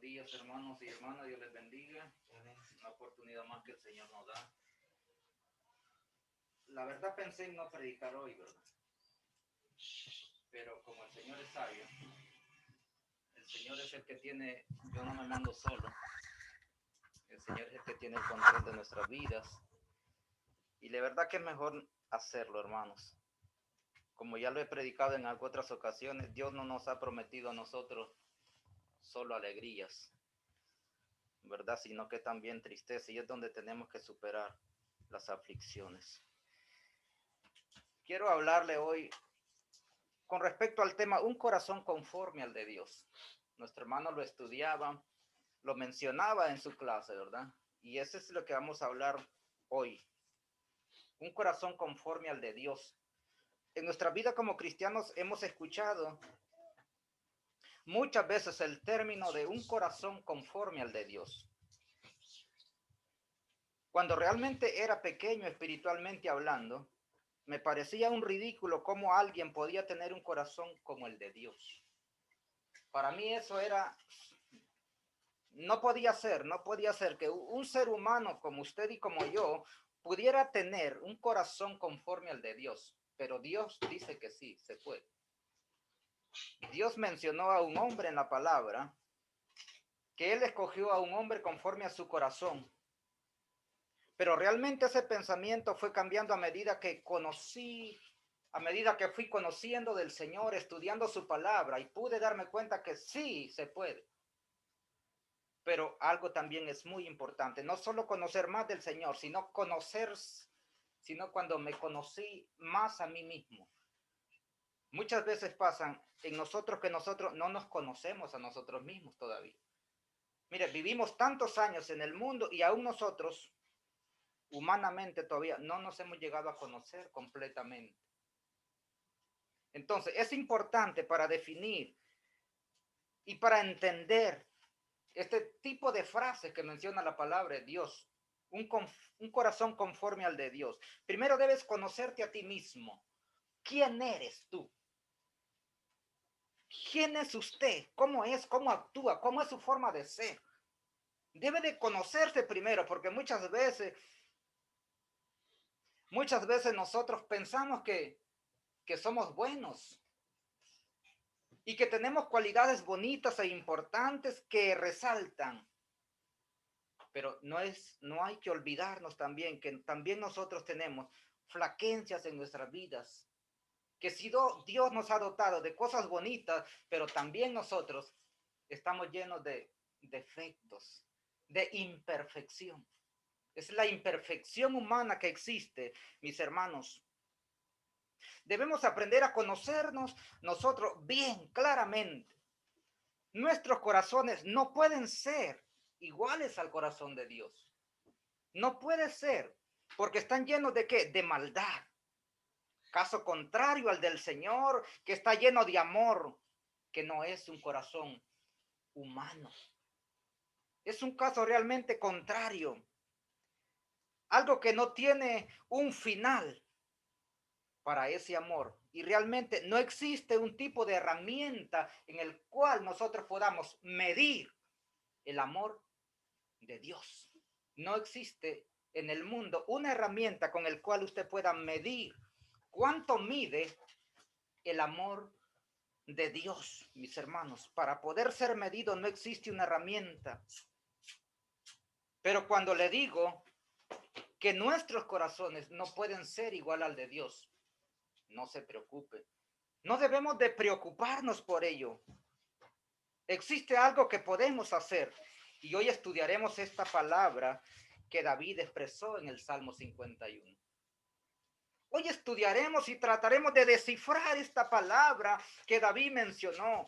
días, hermanos y hermanas. Dios les bendiga. Una oportunidad más que el Señor nos da. La verdad pensé en no predicar hoy, ¿verdad? Pero como el Señor es sabio, el Señor es el que tiene, yo no me mando solo. El Señor es el que tiene el control de nuestras vidas. Y la verdad que es mejor hacerlo, hermanos. Como ya lo he predicado en otras ocasiones, Dios no nos ha prometido a nosotros solo alegrías, ¿verdad? Sino que también tristeza, y es donde tenemos que superar las aflicciones. Quiero hablarle hoy con respecto al tema un corazón conforme al de Dios. Nuestro hermano lo estudiaba, lo mencionaba en su clase, ¿verdad? Y eso es lo que vamos a hablar hoy. Un corazón conforme al de Dios. En nuestra vida como cristianos hemos escuchado muchas veces el término de un corazón conforme al de Dios. Cuando realmente era pequeño espiritualmente hablando, me parecía un ridículo cómo alguien podía tener un corazón como el de Dios. Para mí eso era, no podía ser que un ser humano como usted y como yo pudiera tener un corazón conforme al de Dios. Pero Dios dice que sí, se puede. Dios mencionó a un hombre en la palabra, que él escogió a un hombre conforme a su corazón. Pero realmente ese pensamiento fue cambiando a medida que a medida que fui conociendo del Señor, estudiando su palabra, y pude darme cuenta que sí se puede. Pero algo también es muy importante, no solo conocer más del Señor, sino cuando me conocí más a mí mismo. Muchas veces pasan en nosotros que nosotros no nos conocemos a nosotros mismos todavía. Mire, vivimos tantos años en el mundo y aún nosotros, humanamente, todavía no nos hemos llegado a conocer completamente. Entonces, es importante para definir y para entender este tipo de frases que menciona la palabra de Dios, un corazón conforme al de Dios. Primero debes conocerte a ti mismo. ¿Quién eres tú? ¿Quién es usted? ¿Cómo es? ¿Cómo actúa? ¿Cómo es su forma de ser? Debe de conocerse primero, porque muchas veces nosotros pensamos que somos buenos y que tenemos cualidades bonitas e importantes que resaltan. Pero no hay que olvidarnos también que también nosotros tenemos flaquencias en nuestras vidas, que si Dios nos ha dotado de cosas bonitas, pero también nosotros estamos llenos de defectos, de imperfección. Es la imperfección humana que existe, mis hermanos. Debemos aprender a conocernos nosotros bien, claramente. Nuestros corazones no pueden ser iguales al corazón de Dios. No puede ser, porque están llenos de ¿qué? De maldad. Caso contrario al del Señor, que está lleno de amor, que no es un corazón humano. Es un caso realmente contrario. Algo que no tiene un final para ese amor. Y realmente no existe un tipo de herramienta en el cual nosotros podamos medir el amor de Dios. No existe en el mundo una herramienta con el cual usted pueda medir cuánto mide el amor de Dios, mis hermanos. Para poder ser medido no existe una herramienta. Pero cuando le digo que nuestros corazones no pueden ser igual al de Dios, no se preocupe. No debemos de preocuparnos por ello. Existe algo que podemos hacer. Y hoy estudiaremos esta palabra que David expresó en el Salmo 51. Hoy estudiaremos y trataremos de descifrar esta palabra que David mencionó.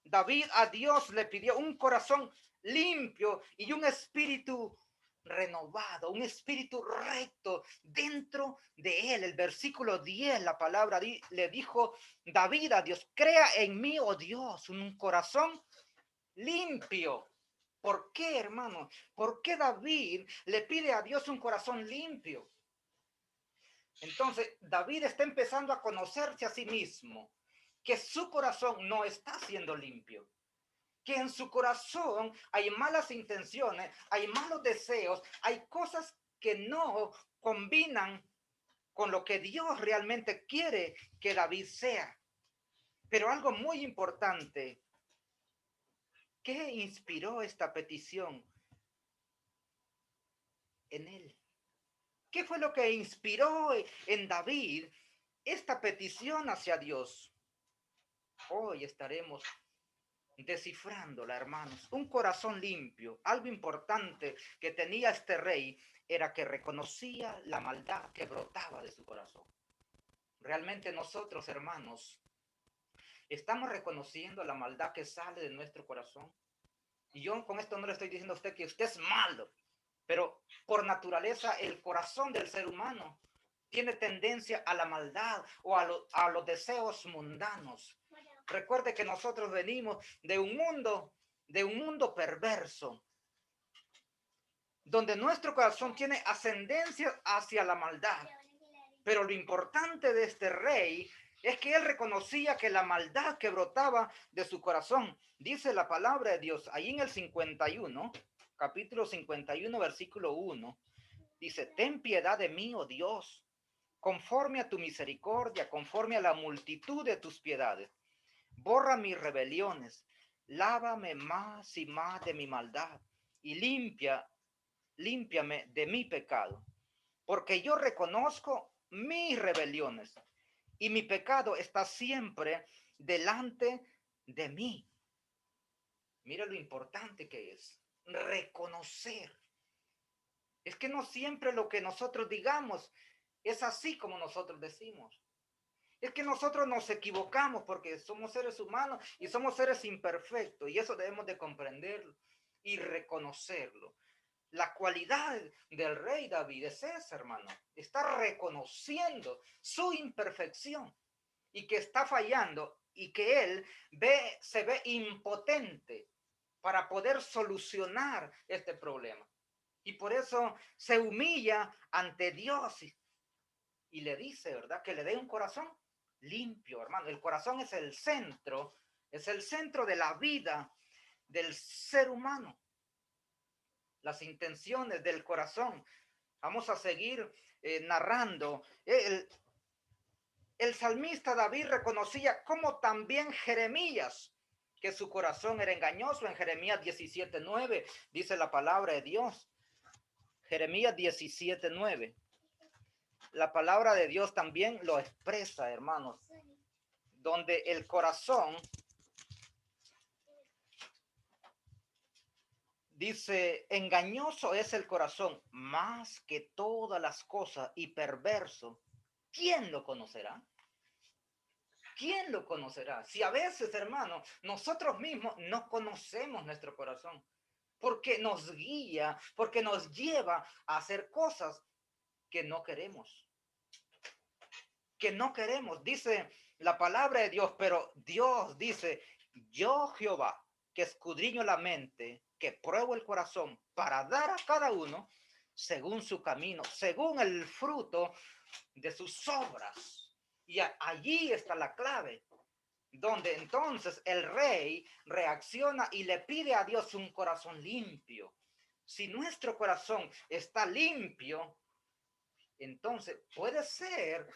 David a Dios le pidió un corazón limpio y un espíritu renovado, un espíritu recto dentro de él. El versículo 10, la palabra le dijo David a Dios: crea en mí, oh Dios, un corazón limpio. ¿Por qué, hermano? ¿Por qué David le pide a Dios un corazón limpio? Entonces, David está empezando a conocerse a sí mismo, que su corazón no está siendo limpio. que en su corazón hay malas intenciones, hay malos deseos, hay cosas que no combinan con lo que Dios realmente quiere que David sea. Pero algo muy importante, ¿qué inspiró esta petición en él? ¿Qué fue lo que inspiró en David esta petición hacia Dios? Hoy estaremos descifrándola, hermanos. Un corazón limpio. Algo importante que tenía este rey era que reconocía la maldad que brotaba de su corazón. Realmente nosotros, hermanos, estamos reconociendo la maldad que sale de nuestro corazón. Y yo con esto no le estoy diciendo a usted que usted es malo, pero por naturaleza el corazón del ser humano tiene tendencia a la maldad o a los deseos mundanos. Recuerde que nosotros venimos de un mundo perverso, donde nuestro corazón tiene ascendencia hacia la maldad. Pero lo importante de este rey es que él reconocía que la maldad que brotaba de su corazón, dice la palabra de Dios, ahí en el 51, capítulo 51, versículo 1, dice, ten piedad de mí, oh Dios, conforme a tu misericordia, conforme a la multitud de tus piedades. Borra mis rebeliones, lávame más y más de mi maldad y límpiame de mi pecado, porque yo reconozco mis rebeliones y mi pecado está siempre delante de mí. Mira lo importante que es reconocer. Es que no siempre lo que nosotros digamos es así como nosotros decimos. Es que nosotros nos equivocamos porque somos seres humanos y somos seres imperfectos, y eso debemos de comprenderlo y reconocerlo. La cualidad del rey David es esa, hermano. Está reconociendo su imperfección y que está fallando y que él se ve impotente para poder solucionar este problema. Y por eso se humilla ante Dios y le dice, ¿verdad? Que le dé un corazón limpio, hermano. El corazón es el centro de la vida del ser humano. Las intenciones del corazón. Vamos a seguir narrando. El salmista David reconocía como también Jeremías, que su corazón era engañoso. En Jeremías 17:9 dice la palabra de Dios. Jeremías 17:9. La palabra de Dios también lo expresa, hermanos, donde el corazón dice, engañoso es el corazón más que todas las cosas y perverso. ¿Quién lo conocerá? ¿Quién lo conocerá? Si a veces, hermano, nosotros mismos no conocemos nuestro corazón, porque nos guía, porque nos lleva a hacer cosas que no queremos. Que no queremos, dice la palabra de Dios, pero Dios dice, yo Jehová, que escudriño la mente, que pruebo el corazón para dar a cada uno según su camino, según el fruto de sus obras. Y allí está la clave, donde entonces el rey reacciona y le pide a Dios un corazón limpio. Si nuestro corazón está limpio, entonces puede ser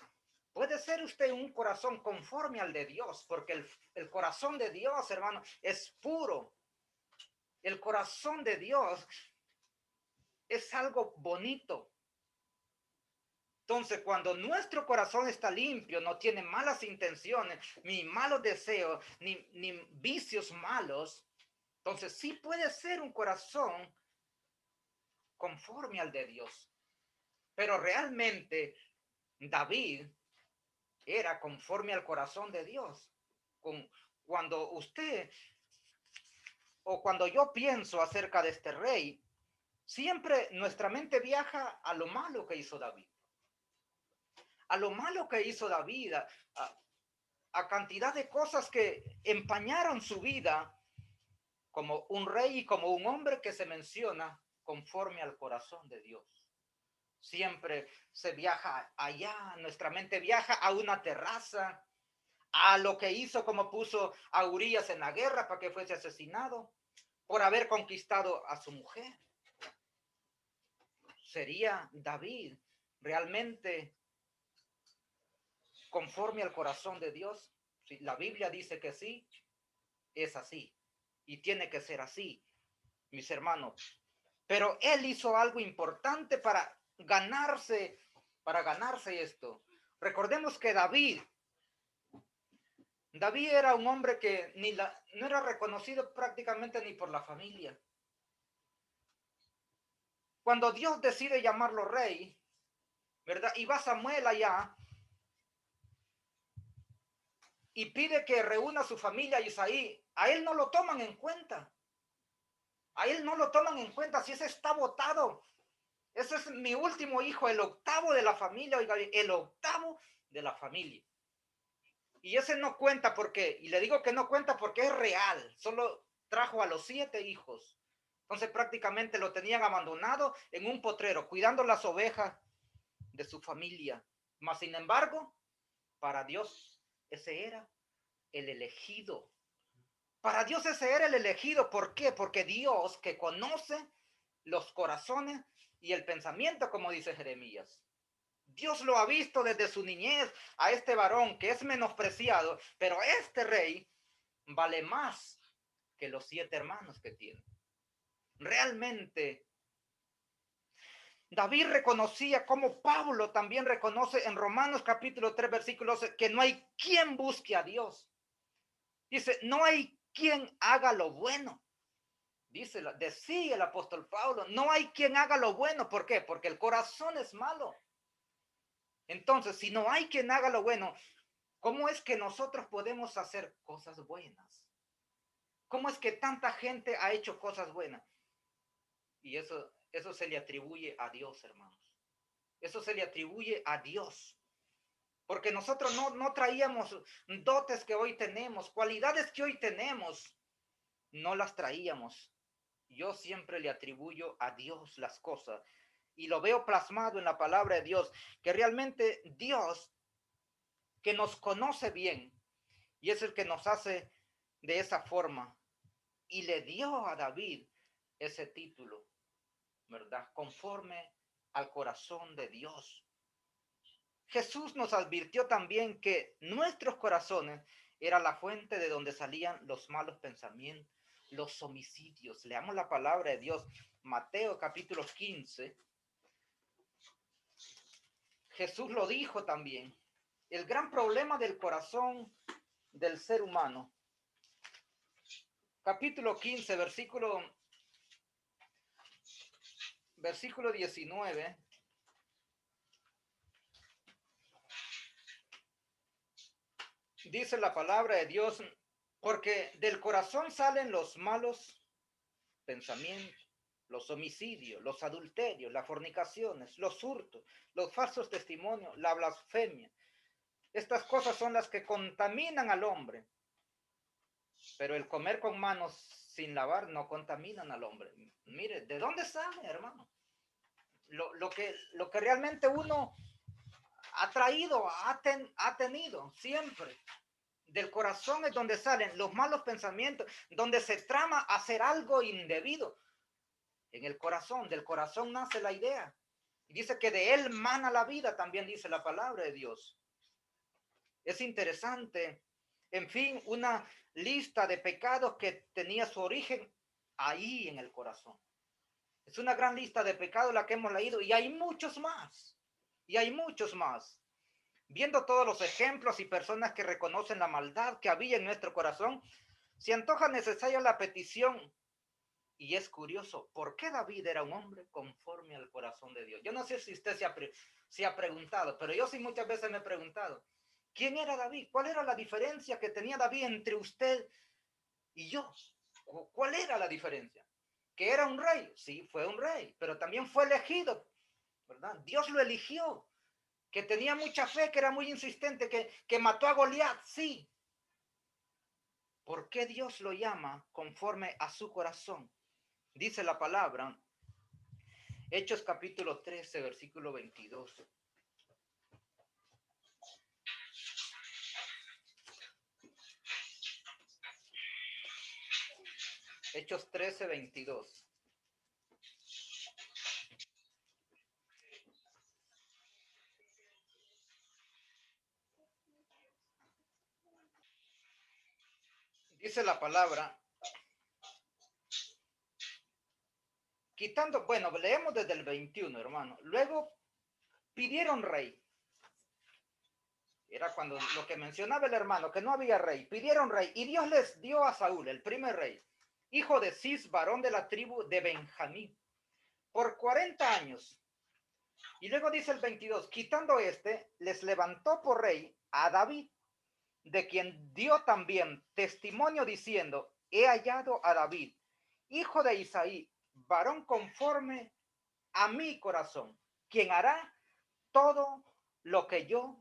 usted un corazón conforme al de Dios, porque el corazón de Dios, hermano, es puro. El corazón de Dios es algo bonito. Entonces, cuando nuestro corazón está limpio, no tiene malas intenciones, ni malos deseos, ni vicios malos, entonces sí puede ser un corazón conforme al de Dios. Pero realmente David era conforme al corazón de Dios. Cuando usted o cuando yo pienso acerca de este rey, siempre nuestra mente viaja a lo malo que hizo David. A lo malo que hizo David, a cantidad de cosas que empañaron su vida como un rey y como un hombre que se menciona conforme al corazón de Dios. Siempre se viaja allá, nuestra mente viaja a una terraza, a lo que hizo, como puso a Urías en la guerra para que fuese asesinado por haber conquistado a su mujer. ¿Sería David realmente conforme al corazón de Dios? Si la Biblia dice que sí, es así. Y tiene que ser así, mis hermanos. Pero él hizo algo importante para ganarse esto. Recordemos que David era un hombre que no era reconocido prácticamente ni por la familia. Cuando Dios decide llamarlo rey, ¿verdad? Y va Samuel allá y pide que reúna a su familia Isaí, a él no lo toman en cuenta. A él no lo toman en cuenta, si ese está votado. Ese es mi último hijo, el octavo de la familia, oiga, el octavo de la familia. Y ese no cuenta porque, y le digo que no cuenta porque es real, solo trajo a los 7 hijos. Entonces prácticamente lo tenían abandonado en un potrero, cuidando las ovejas de su familia. Mas sin embargo, para Dios ese era el elegido. Para Dios ese era el elegido. ¿Por qué? Porque Dios, que conoce los corazones y el pensamiento, como dice Jeremías, Dios lo ha visto desde su niñez a este varón que es menospreciado, pero este rey vale más que los 7 hermanos que tiene. Realmente, David reconocía, como Pablo también reconoce en Romanos capítulo 3, versículo 12, que no hay quien busque a Dios. Dice, no hay quien haga lo bueno. Decía el apóstol Pablo, no hay quien haga lo bueno. ¿Por qué? Porque el corazón es malo. Entonces, si no hay quien haga lo bueno, ¿cómo es que nosotros podemos hacer cosas buenas? ¿Cómo es que tanta gente ha hecho cosas buenas? Y eso se le atribuye a Dios, hermanos. Eso se le atribuye a Dios. Porque nosotros no traíamos dotes que hoy tenemos, cualidades que hoy tenemos, no las traíamos. Yo siempre le atribuyo a Dios las cosas. Y lo veo plasmado en la palabra de Dios, que realmente Dios, que nos conoce bien, y es el que nos hace de esa forma, y le dio a David ese título, ¿verdad? Conforme al corazón de Dios. Jesús nos advirtió también que nuestros corazones era la fuente de donde salían los malos pensamientos, los homicidios. Leamos la palabra de Dios, Mateo capítulo 15. Jesús lo dijo también. El gran problema del corazón del ser humano. Capítulo 15, versículo 19. Dice la palabra de Dios, porque del corazón salen los malos pensamientos, los homicidios, los adulterios, las fornicaciones, los hurtos, los falsos testimonios, la blasfemia. Estas cosas son las que contaminan al hombre. Pero el comer con manos sin lavar no contaminan al hombre. Mire, ¿de dónde sale, hermano? Lo que realmente uno ha traído, ha tenido siempre. Del corazón es donde salen los malos pensamientos, donde se trama hacer algo indebido. En el corazón, del corazón nace la idea. Y dice que de él mana la vida, también dice la palabra de Dios. Es interesante, en fin, una lista de pecados que tenía su origen ahí en el corazón. Es una gran lista de pecados la que hemos leído y hay muchos más. Y hay muchos más. Viendo todos los ejemplos y personas que reconocen la maldad que había en nuestro corazón, se antoja necesaria la petición. Y es curioso, ¿por qué David era un hombre conforme al corazón de Dios? Yo no sé si usted se ha preguntado, pero yo sí muchas veces me he preguntado, ¿quién era David? ¿Cuál era la diferencia que tenía David entre usted y yo? ¿Cuál era la diferencia? ¿Que era un rey? Sí, fue un rey, pero también fue elegido, ¿verdad? Dios lo eligió. Que tenía mucha fe, que era muy insistente, que mató a Goliat, sí. ¿Por qué Dios lo llama conforme a su corazón? Dice la palabra, Hechos capítulo 13, versículo 22. Hechos 13:22. Dice la palabra, quitando, bueno, leemos desde el 21, hermano. Luego pidieron rey. Era cuando lo que mencionaba el hermano, que no había rey. Pidieron rey y Dios les dio a Saúl, el primer rey, hijo de Cis, varón de la tribu de Benjamín, por 40 años. Y luego dice el 22, quitando les levantó por rey a David, de quien dio también testimonio diciendo, he hallado a David, hijo de Isaí, varón conforme a mi corazón, quien hará todo lo que yo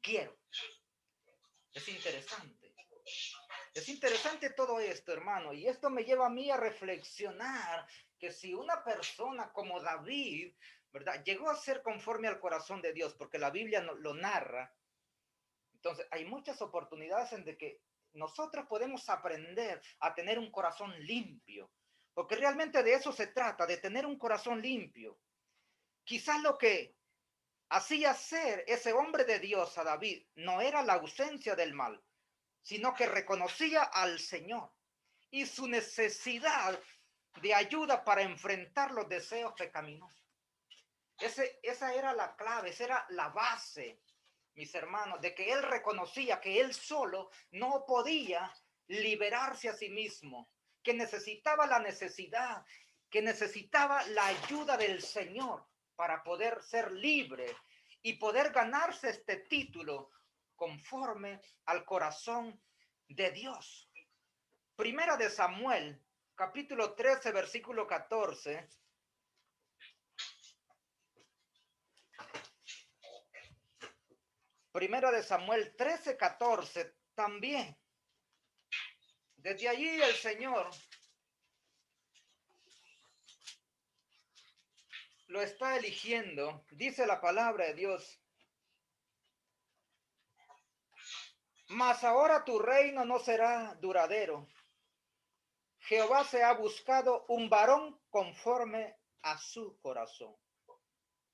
quiero. Es interesante. Es interesante todo esto, hermano, y esto me lleva a mí a reflexionar que si una persona como David, ¿verdad?, llegó a ser conforme al corazón de Dios, porque la Biblia lo narra, entonces hay muchas oportunidades en de que nosotros podemos aprender a tener un corazón limpio, porque realmente de eso se trata, de tener un corazón limpio. Quizás lo que hacía ser ese hombre de Dios a David no era la ausencia del mal, sino que reconocía al Señor y su necesidad de ayuda para enfrentar los deseos pecaminosos. Esa era la clave, esa era la base, mis hermanos, de que él reconocía que él solo no podía liberarse a sí mismo, que necesitaba que necesitaba la ayuda del Señor para poder ser libre y poder ganarse este título conforme al corazón de Dios. Primera de Samuel, capítulo 13, versículo 14. Primera de Samuel 13, 14 también. Desde allí el Señor lo está eligiendo. Dice la palabra de Dios. Mas ahora tu reino no será duradero. Jehová se ha buscado un varón conforme a su corazón,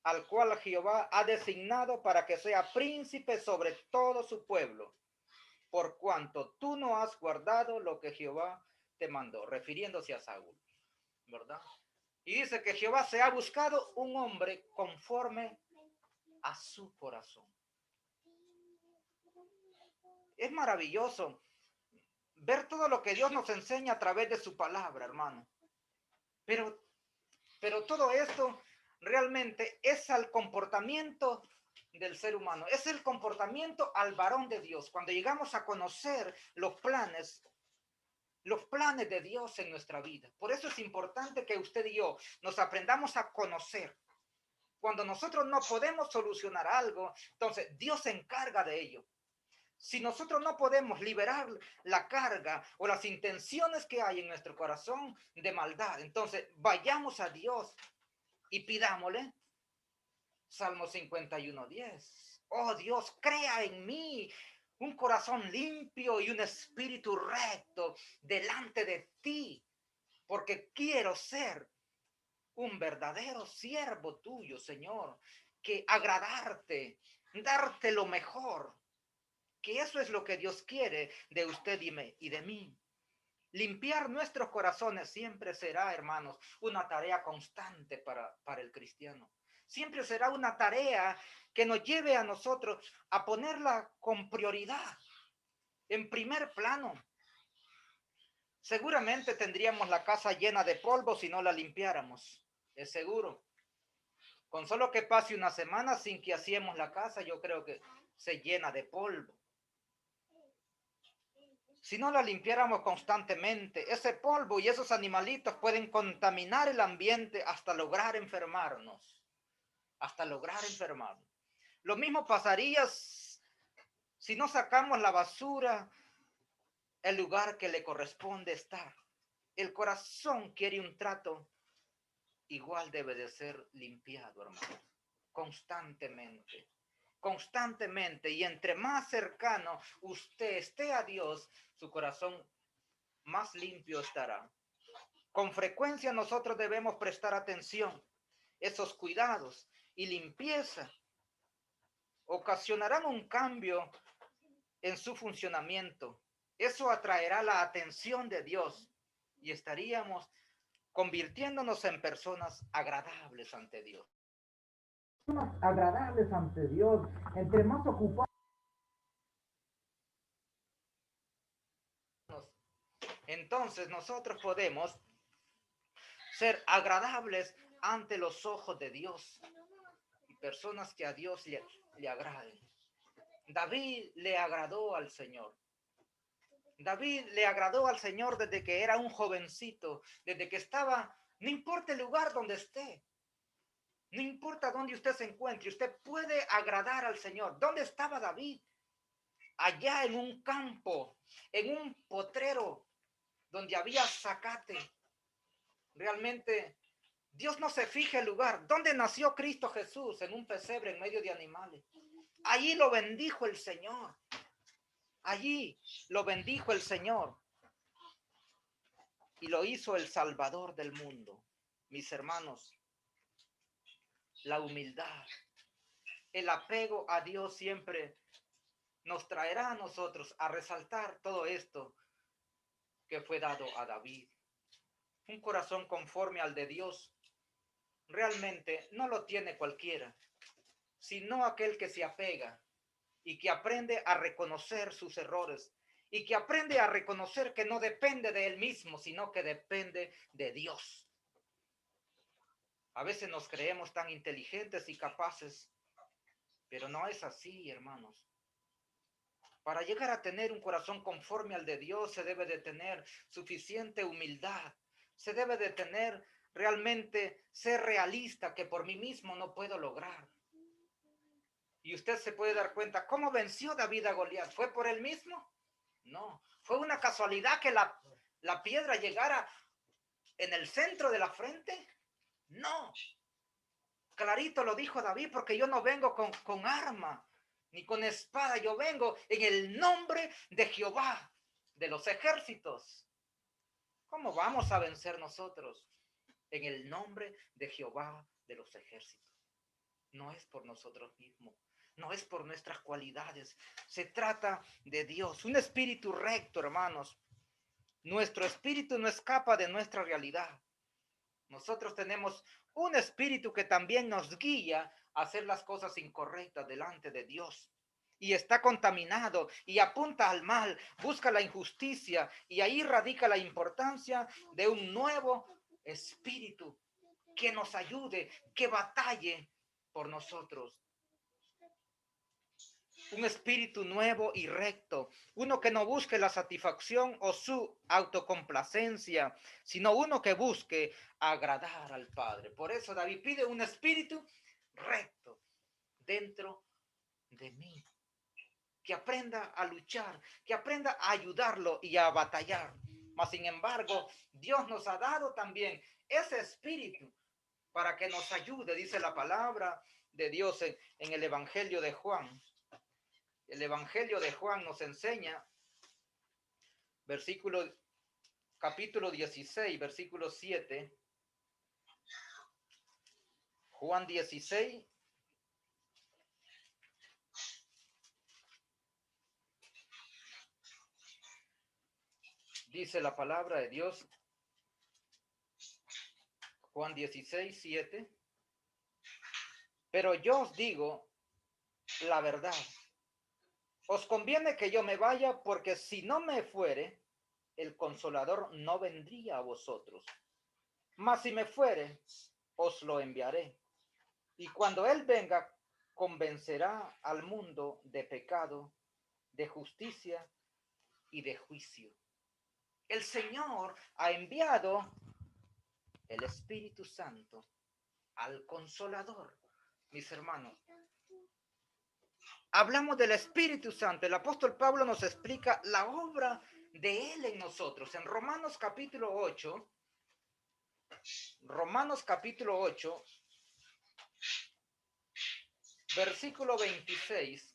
al cual Jehová ha designado para que sea príncipe sobre todo su pueblo, por cuanto tú no has guardado lo que Jehová te mandó, refiriéndose a Saúl, ¿verdad? Y dice que Jehová se ha buscado un hombre conforme a su corazón. Es maravilloso ver todo lo que Dios nos enseña a través de su palabra, hermano. Pero todo esto realmente es al comportamiento del ser humano, es el comportamiento al varón de Dios. Cuando llegamos a conocer los planes de Dios en nuestra vida. Por eso es importante que usted y yo nos aprendamos a conocer. Cuando nosotros no podemos solucionar algo, entonces Dios se encarga de ello. Si nosotros no podemos liberar la carga o las intenciones que hay en nuestro corazón de maldad, entonces vayamos a Dios y pidámosle. Salmo 51:10. Oh Dios, crea en mí un corazón limpio y un espíritu recto delante de ti, porque quiero ser un verdadero siervo tuyo, Señor, que agradarte, darte lo mejor, que eso es lo que Dios quiere de usted y de mí. Limpiar nuestros corazones siempre será, hermanos, una tarea constante para el cristiano. Siempre será una tarea que nos lleve a nosotros a ponerla con prioridad, en primer plano. Seguramente tendríamos la casa llena de polvo si no la limpiáramos, es seguro. Con solo que pase una semana sin que hacemos la casa, yo creo que se llena de polvo. Si no la limpiáramos constantemente, ese polvo y esos animalitos pueden contaminar el ambiente hasta lograr enfermarnos. Hasta lograr enfermarnos. Lo mismo pasaría si no sacamos la basura el lugar que le corresponde estar. El corazón quiere un trato, igual debe de ser limpiado, hermano, constantemente. Constantemente, y entre más cercano usted esté a Dios, su corazón más limpio estará. Con frecuencia nosotros debemos prestar atención. Esos cuidados y limpieza ocasionarán un cambio en su funcionamiento. Eso atraerá la atención de Dios y estaríamos convirtiéndonos en personas agradables ante Dios. Personas agradables ante Dios, entre más ocupados. Entonces nosotros podemos ser agradables ante los ojos de Dios y personas que a Dios le agraden. David le agradó al Señor. David le agradó al Señor desde que era un jovencito, desde que estaba, no importa el lugar donde esté, no importa dónde usted se encuentre, usted puede agradar al Señor. ¿Dónde estaba David? Allá en un campo, en un potrero, donde había zacate. Realmente, Dios no se fija el lugar. ¿Dónde nació Cristo Jesús? En un pesebre en medio de animales. Allí lo bendijo el Señor. Allí lo bendijo el Señor. Y lo hizo el Salvador del mundo. Mis hermanos, la humildad, el apego a Dios siempre nos traerá a nosotros a resaltar todo esto que fue dado a David. Un corazón conforme al de Dios realmente no lo tiene cualquiera, sino aquel que se apega y que aprende a reconocer sus errores y que aprende a reconocer que no depende de él mismo, sino que depende de Dios. A veces nos creemos tan inteligentes y capaces, pero no es así, hermanos. Para llegar a tener un corazón conforme al de Dios se debe de tener suficiente humildad, se debe de tener realmente ser realista, que por mí mismo no puedo lograr. Y usted se puede dar cuenta, ¿cómo venció David a Goliat? ¿Fue por él mismo? No, fue una casualidad que la piedra llegara en el centro de la frente. No, clarito lo dijo David, porque yo no vengo con arma, ni con espada, yo vengo en el nombre de Jehová, de los ejércitos. ¿Cómo vamos a vencer nosotros? En el nombre de Jehová de los ejércitos. No es por nosotros mismos, no es por nuestras cualidades, se trata de Dios, un espíritu recto, hermanos. Nuestro espíritu no escapa de nuestra realidad. Nosotros tenemos un espíritu que también nos guía a hacer las cosas incorrectas delante de Dios. Y está contaminado y apunta al mal, busca la injusticia, y ahí radica la importancia de un nuevo espíritu que nos ayude, que batalle por nosotros. Un espíritu nuevo y recto, uno que no busque la satisfacción o su autocomplacencia, sino uno que busque agradar al Padre. Por eso David pide un espíritu recto dentro de mí, que aprenda a luchar, que aprenda a ayudarlo y a batallar. Mas sin embargo, Dios nos ha dado también ese espíritu para que nos ayude, dice la palabra de Dios en el Evangelio de Juan. El Evangelio de Juan nos enseña, capítulo 16, versículo 7. Juan 16. Dice la palabra de Dios. Juan 16, 7. Pero yo os digo la verdad. Os conviene que yo me vaya, porque si no me fuere, el Consolador no vendría a vosotros. Mas si me fuere, os lo enviaré. Y cuando Él venga, convencerá al mundo de pecado, de justicia y de juicio. El Señor ha enviado el Espíritu Santo al Consolador, mis hermanos. Hablamos del Espíritu Santo. El apóstol Pablo nos explica la obra de Él en nosotros. En Romanos capítulo 8, versículo 26.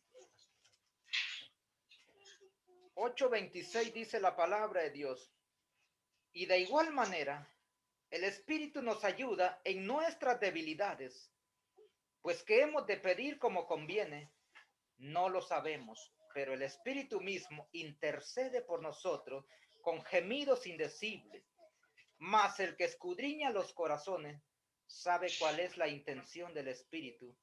8:26 dice la palabra de Dios. Y de igual manera, El Espíritu nos ayuda en nuestras debilidades, pues que hemos de pedir como conviene, no lo sabemos, pero el Espíritu mismo intercede por nosotros con gemidos indecibles. Mas el que escudriña los corazones sabe cuál es la intención del Espíritu,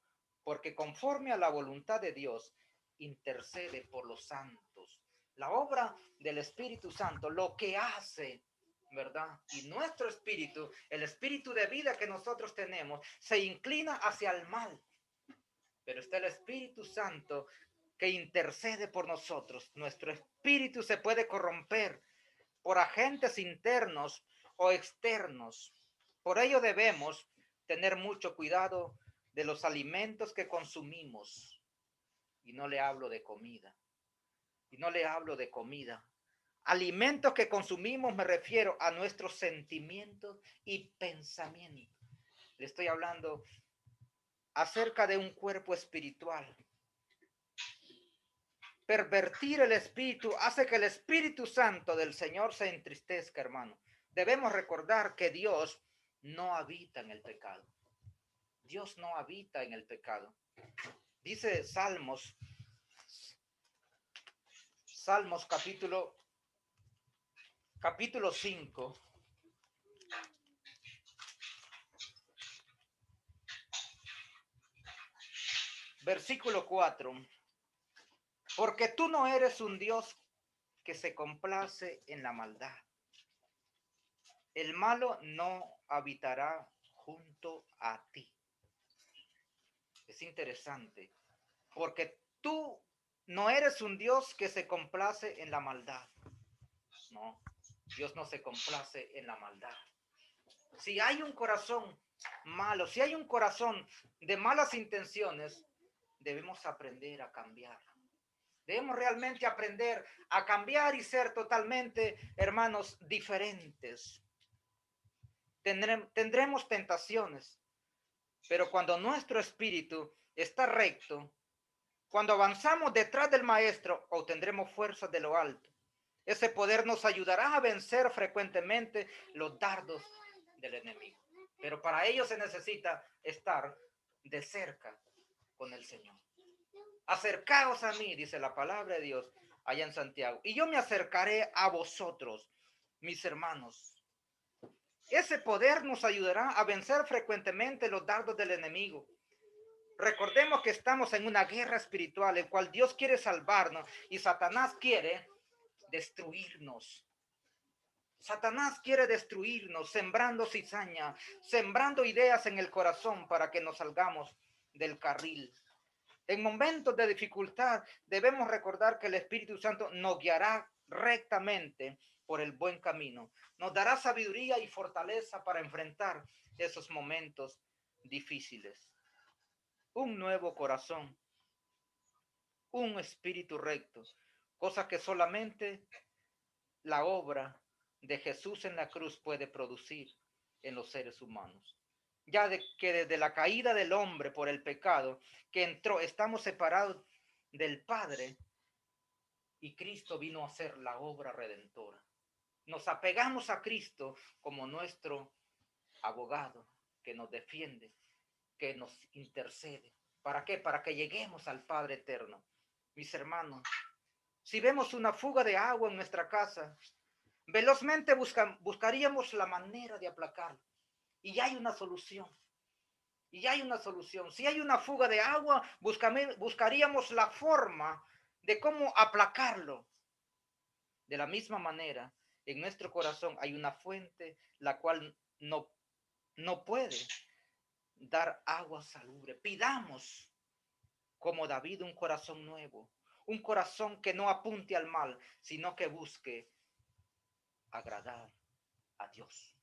porque conforme a la voluntad de Dios, intercede por los santos. La obra del Espíritu Santo, lo que hace, ¿verdad? Y nuestro espíritu, el espíritu de vida que nosotros tenemos, se inclina hacia el mal. Pero está el Espíritu Santo que intercede por nosotros. Nuestro espíritu se puede corromper por agentes internos o externos. Por ello debemos tener mucho cuidado de los alimentos que consumimos. Y no le hablo de comida. Y no le hablo de comida. Alimentos que consumimos me refiero a nuestros sentimientos y pensamientos. Le estoy hablando acerca de un cuerpo espiritual. Pervertir el espíritu hace que el Espíritu Santo del Señor se entristezca, hermano. Debemos recordar que Dios no habita en el pecado. Dios no habita en el pecado. Dice Salmos capítulo 5, versículo 4. Porque tú no eres un Dios que se complace en la maldad. El malo no habitará junto a ti. Es interesante, porque tú no eres un Dios que se complace en la maldad. No, Dios no se complace en la maldad. Si hay un corazón malo, si hay un corazón de malas intenciones, debemos aprender a cambiar. Debemos realmente aprender a cambiar y ser totalmente, hermanos, diferentes. Tendremos tentaciones, pero cuando nuestro espíritu está recto, cuando avanzamos detrás del Maestro, obtendremos fuerzas de lo alto. Ese poder nos ayudará a vencer frecuentemente los dardos del enemigo. Pero para ello se necesita estar de cerca con el Señor. Acercaos a mí, dice la palabra de Dios allá en Santiago, y yo me acercaré a vosotros, mis hermanos. Ese poder nos ayudará a vencer frecuentemente los dardos del enemigo. Recordemos que estamos en una guerra espiritual en cual Dios quiere salvarnos y Satanás quiere destruirnos. Satanás quiere destruirnos, sembrando cizaña, sembrando ideas en el corazón para que nos salgamos del carril. En momentos de dificultad debemos recordar que el Espíritu Santo nos guiará rectamente por el buen camino. Nos dará sabiduría y fortaleza para enfrentar esos momentos difíciles. Un nuevo corazón, un espíritu recto, cosa que solamente la obra de Jesús en la cruz puede producir en los seres humanos. Ya de que desde la caída del hombre por el pecado que entró, estamos separados del Padre y Cristo vino a hacer la obra redentora. Nos apegamos a Cristo como nuestro abogado que nos defiende, que nos intercede. ¿Para qué? Para que lleguemos al Padre eterno. Mis hermanos, si vemos una fuga de agua en nuestra casa, velozmente buscaríamos la manera de aplacarlo. Y ya hay una solución. Y ya hay una solución. Si hay una fuga de agua, buscaríamos la forma de cómo aplacarlo. De la misma manera, en nuestro corazón hay una fuente la cual no puede dar agua salubre. Pidamos, como David, un corazón nuevo, un corazón que no apunte al mal, sino que busque agradar a Dios,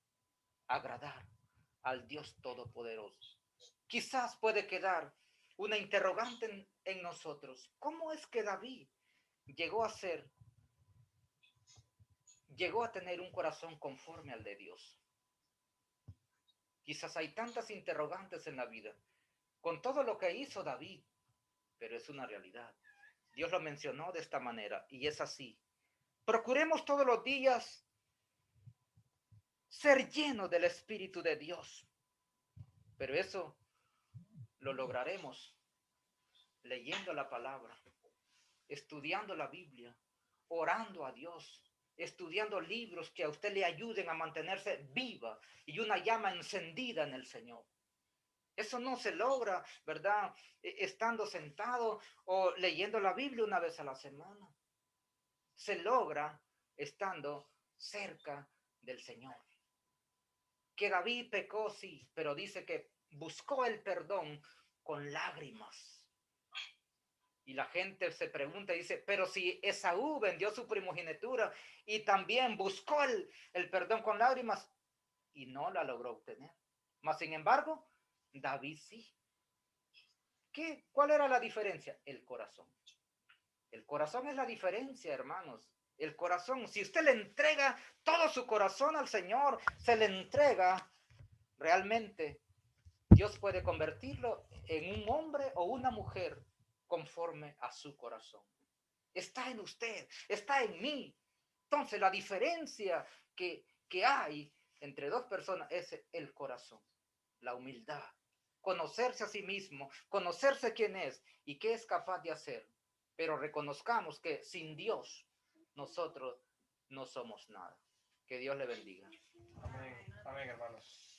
agradar al Dios Todopoderoso. Quizás puede quedar una interrogante en nosotros. ¿Cómo es que David llegó a tener un corazón conforme al de Dios? Quizás hay tantas interrogantes en la vida con todo lo que hizo David, pero es una realidad. Dios lo mencionó de esta manera y es así. Procuremos todos los días ser lleno del Espíritu de Dios. Pero eso lo lograremos leyendo la palabra, estudiando la Biblia, orando a Dios, estudiando libros que a usted le ayuden a mantenerse viva y una llama encendida en el Señor. Eso no se logra, ¿verdad? Estando sentado o leyendo la Biblia una vez a la semana. Se logra estando cerca del Señor. Que David pecó, sí, pero dice que buscó el perdón con lágrimas. Y la gente se pregunta y dice, pero si Esaú vendió su primogenitura y también buscó el perdón con lágrimas y no la logró obtener. Mas, sin embargo, David sí. ¿Cuál era la diferencia? El corazón. El corazón es la diferencia, hermanos. El corazón, si usted le entrega todo su corazón al Señor, se le entrega realmente, Dios puede convertirlo en un hombre o una mujer conforme a su corazón. Está en usted, está en mí. Entonces, la diferencia que hay entre dos personas es el corazón, la humildad, conocerse a sí mismo, conocerse quién es y qué es capaz de hacer. Pero reconozcamos que sin Dios nosotros no somos nada. Que Dios le bendiga. Amén, amén, hermanos.